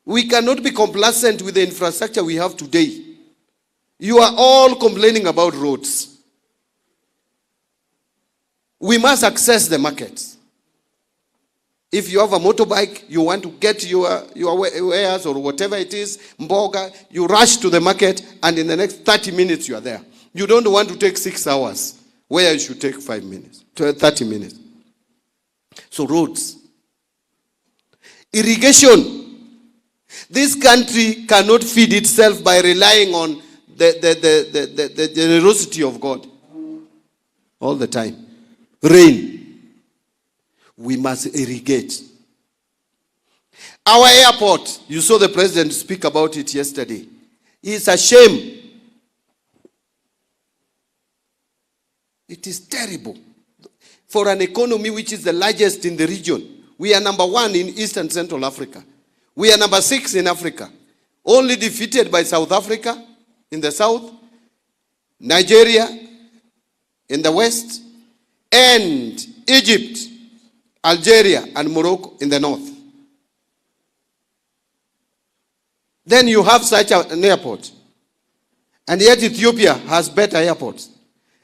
We cannot be complacent with the infrastructure we have today. You are all complaining about roads. We must access the markets. If you have a motorbike, you want to get your wares or whatever it is, mboga, you rush to the market and in the next 30 minutes you are there. You don't want to take 6 hours where you should take 5 minutes, 30 minutes. So roads. Irrigation. This country cannot feed itself by relying on the generosity of God all the time. Rain. We must irrigate. Our airport, you saw the president speak about it yesterday. It's a shame. It is terrible. For an economy which is the largest in the region. We are number 1 in East and Central Africa. We are number 6 in Africa. Only defeated by South Africa in the south, Nigeria in the west, and Egypt, Algeria, and Morocco in the north. Then you have such an airport. And yet Ethiopia has better airports.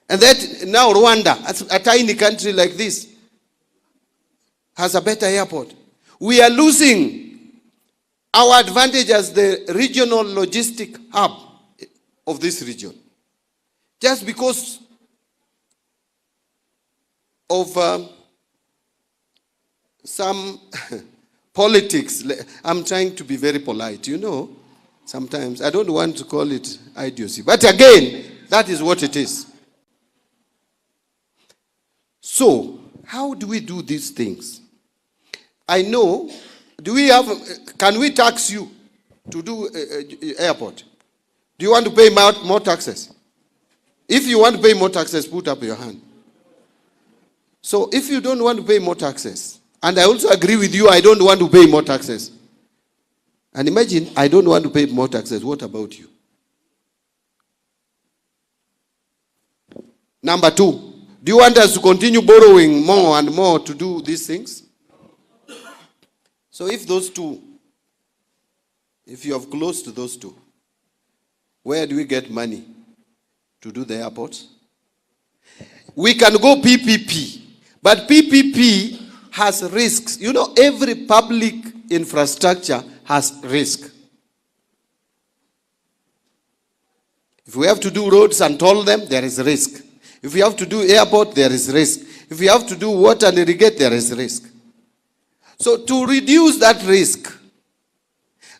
And that now Rwanda, a tiny country like this, has a better airport. We are losing our advantage as the regional logistic hub of this region. Just because of some politics. I'm trying to be very polite, you know. Sometimes I don't want to call it idiocy. But again, that is what it is. So, how do we do these things? I know, can we tax you to do airport? Do you want to pay more taxes? If you want to pay more taxes, put up your hand. So if you don't want to pay more taxes, and I also agree with you, I don't want to pay more taxes. And imagine, I don't want to pay more taxes. What about you? Number 2, do you want us to continue borrowing more and more to do these things? So if those two, if you have close to those two, where do we get money to do the airports? We can go PPP, but PPP has risks. You know, every public infrastructure has risk. If we have to do roads and toll them, there is risk. If we have to do airport, there is risk. If we have to do water and irrigate, there is risk. So to reduce that risk,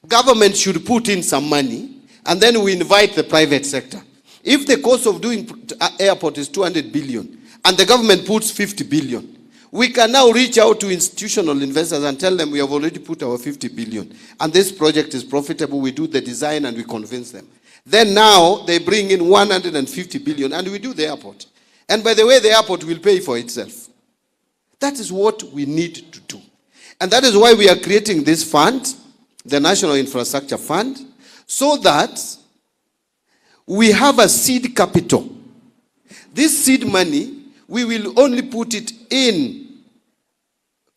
government should put in some money, and then we invite the private sector. If the cost of doing airport is 200 billion, and the government puts 50 billion, we can now reach out to institutional investors and tell them we have already put our 50 billion, and this project is profitable, we do the design and we convince them. Then now they bring in 150 billion and we do the airport. And by the way, the airport will pay for itself. That is what we need to do. And that is why we are creating this fund, the National Infrastructure Fund, so that we have a seed capital. This seed money, we will only put it in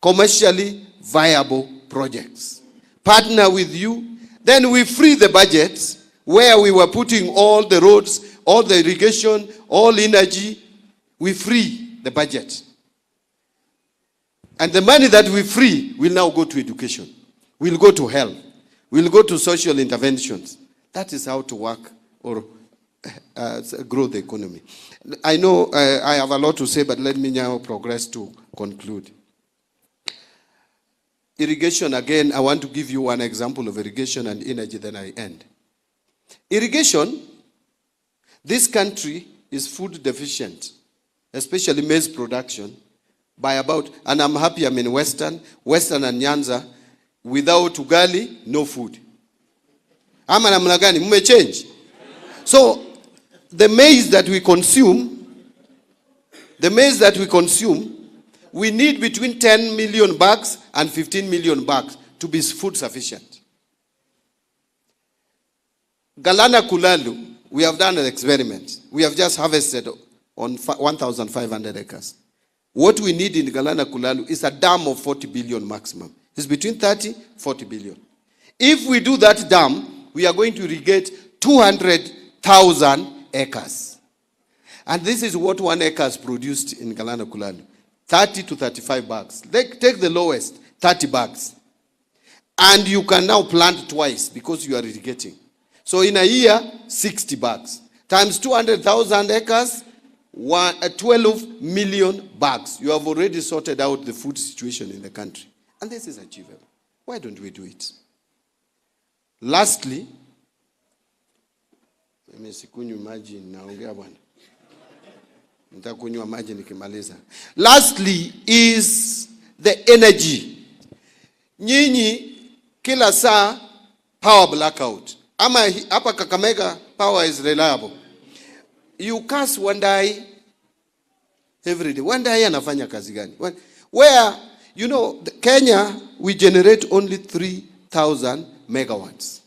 commercially viable projects. Partner with you, then we free the budget where we were putting all the roads, all the irrigation, all energy. We free the budget. And the money that we free will now go to education. Will go to health. Will go to social interventions. That is how to work or grow the economy. I know I have a lot to say, but let me now progress to conclude. Irrigation, again, I want to give you one example of irrigation and energy, then I end. Irrigation, this country is food deficient, especially maize production, by about, and I'm happy I'm in Western and Nyanza, without ugali, no food. Ama namna gani, mume change. So, the maize that we consume, we need between 10 million bags and 15 million bags to be food sufficient. Galana Kulalu, we have done an experiment. We have just harvested on 1,500 acres. What we need in Galana Kulalu is a dam of 40 billion maximum. It's between 30, 40 billion. If we do that dam, we are going to irrigate 200,000 acres. And this is what 1 acre has produced in Galana Kulanu. 30 to 35 bags. Take the lowest, 30 bags. And you can now plant twice because you are irrigating. So in a year, 60 bags. Times 200,000 acres, 12 million bags. You have already sorted out the food situation in the country. And this is achievable. Why don't we do it? Lastly, mimi sikunywi maji naongea bwana. Nitakunywa maji nikimaliza. Lastly is the energy. Nyinyi kila saa power blackout. Ama hapa Kakamega power is reliable. You curse Wandai every day. Wandai anafanya kazi gani? Where, you know, Kenya, we generate only 3,000 megawatts.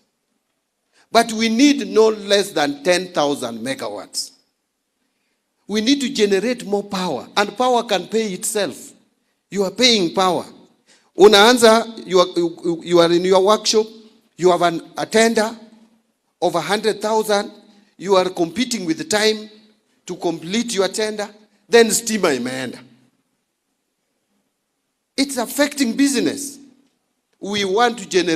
But we need no less than 10,000 megawatts. We need to generate more power. And power can pay itself. You are paying power. Unaanza, you are in your workshop. You have a tender of 100,000. You are competing with the time to complete your tender. Then stima imeenda. It's affecting business. We want to generate